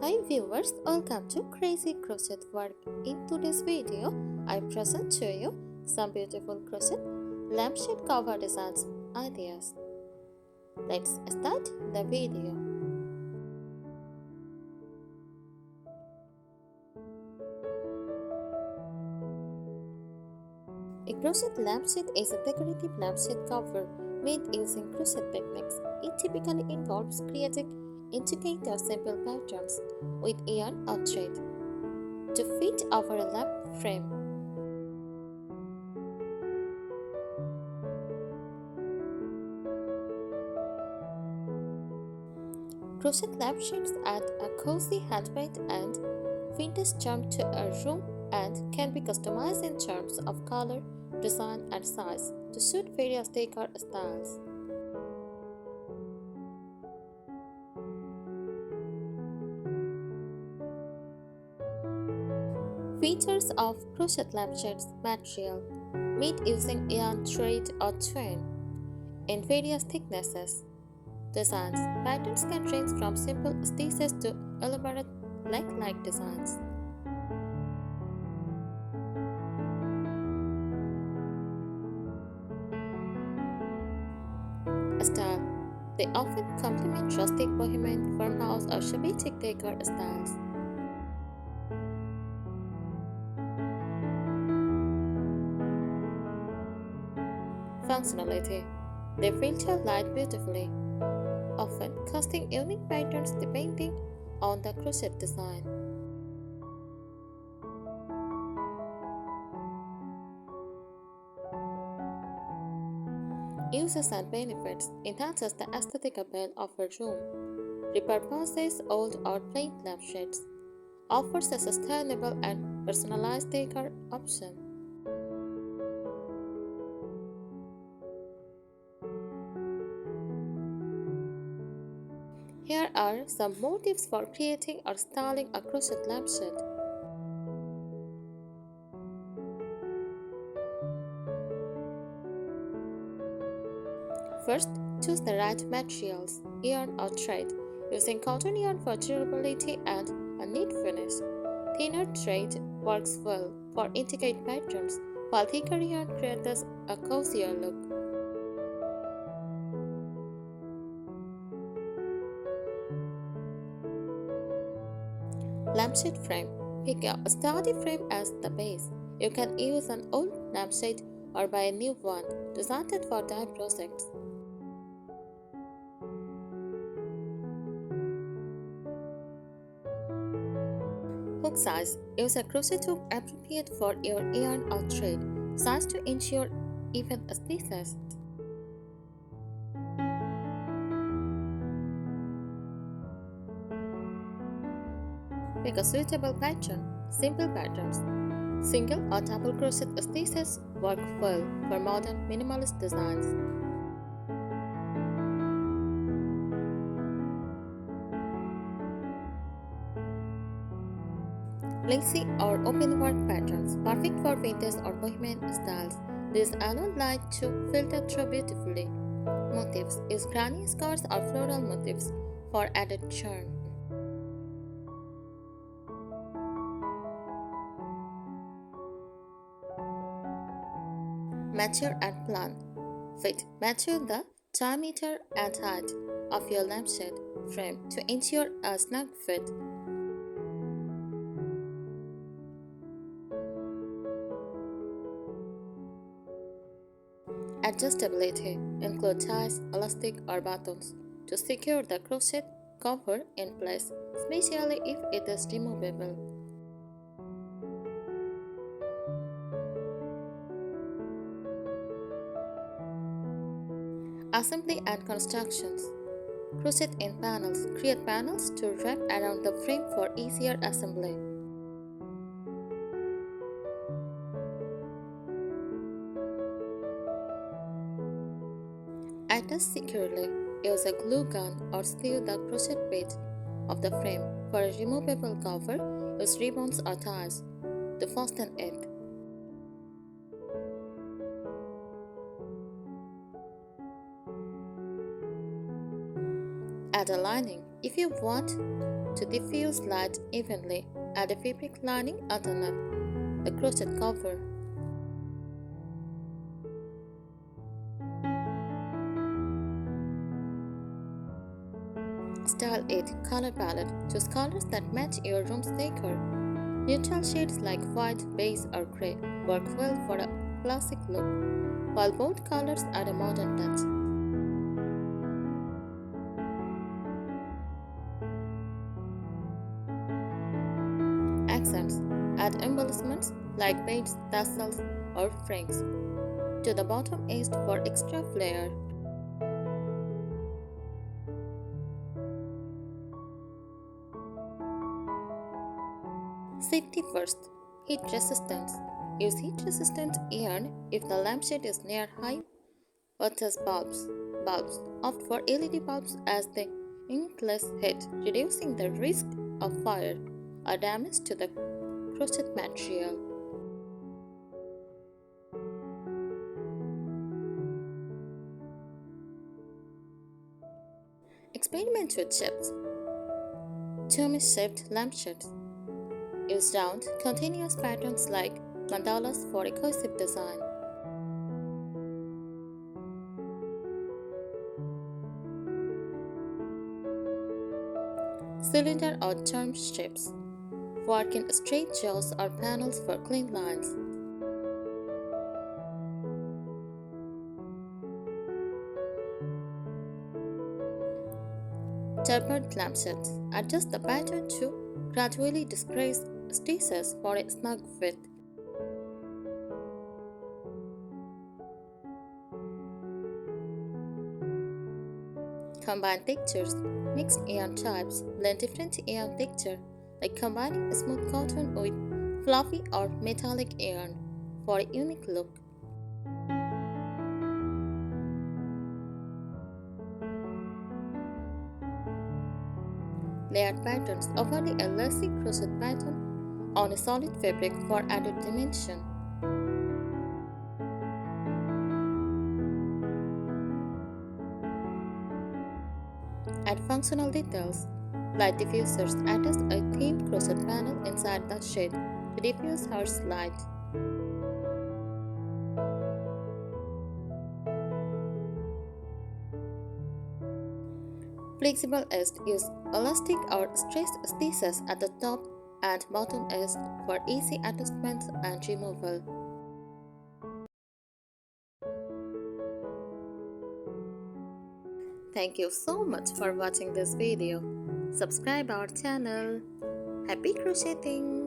Hi viewers, welcome to Crazy Crochet Work. In today's video, I present to you some beautiful crochet lampshade cover designs ideas. Let's start the video. A crochet lampshade is a decorative lampshade cover made using crochet techniques. It typically involves creating intricate or simple patterns with yarn or thread to fit over a lamp frame. Crochet lampshades add a cozy handmade and vintage charm to a room and can be customized in terms of color, design, and size to suit various decor styles. Features of crochet lampshades material made using yarn thread or twine in various thicknesses. Designs patterns can range from simple stitches to elaborate like designs. Style they often complement rustic bohemian, farmhouse, or shabby chic decor styles. Functionality they filter light beautifully, often casting unique patterns depending on the crochet design. Uses and benefits enhances the aesthetic appeal of a room, repurposes old or plain lampshades, offers a sustainable and personalized decor option. Here are some more tips for creating or styling a crochet lampshade. First, choose the right materials, yarn or thread, using cotton yarn for durability and a neat finish. Thinner thread works well for intricate patterns, while thicker yarn creates a cozier look. Lampshade frame. Pick a sturdy frame as the base. You can use an old lampshade or buy a new one designed for dye projects. Hook size. Use a crochet hook appropriate for your yarn or thread, size to ensure even stitches. Pick a suitable pattern. Simple patterns. Single or double crochet stitches work well for modern minimalist designs. Lacy or open work patterns, perfect for vintage or bohemian styles. These allow light to filter through beautifully. Motifs use granny skirts or floral motifs for added charm. Measure and plan. Fit. Measure the diameter and height of your lampshade frame to ensure a snug fit. Adjustability. Include ties, elastic, or buttons to secure the crochet cover in place, especially if it is removable. Assembly and constructions. Crochet in panels. Create panels to wrap around the frame for easier assembly. Attach securely. Use a glue gun or sleeve the crochet bit of the frame. For a removable cover, use ribbons or ties to fasten it. Add a lining. If you want to diffuse light evenly. Add a fabric lining underneath the crochet cover. Style it color palette. Choose colors that match your room's decor. Neutral shades like white, beige, or grey work well for a classic look, while bold colors add a modern touch. Accents. Add embellishments like beads, tassels, or frings to the bottom edge for extra flair. Safety first. Heat resistance. Use heat resistant yarn if the lampshade is near high voltage bulbs. Opt for LED bulbs as they emit less heat, reducing the risk of fire or damage to the crochet material. Experiment with shapes. Dome-shaped lampshades. Use round, continuous patterns like mandalas for a cohesive design. Cylinder or dome shapes. Work in straight jaws or panels for clean lines. Tapered lampshades. Adjust the pattern to gradually decrease stitches for a snug fit. Combine textures. Mix yarn types. Blend different yarn texture, like combining smooth cotton with fluffy or metallic yarn for a unique look. Layered patterns. Overlay a lacy crochet pattern on a solid fabric for added dimension. Add functional details. Light diffusers. Attach a themed crochet panel inside the shade to diffuse harsh light. Flexible edge. Use elastic or stretched stitches at the top and bottom edge for easy adjustment and removal. Thank you so much for watching this video. Subscribe our channel. Happy crocheting!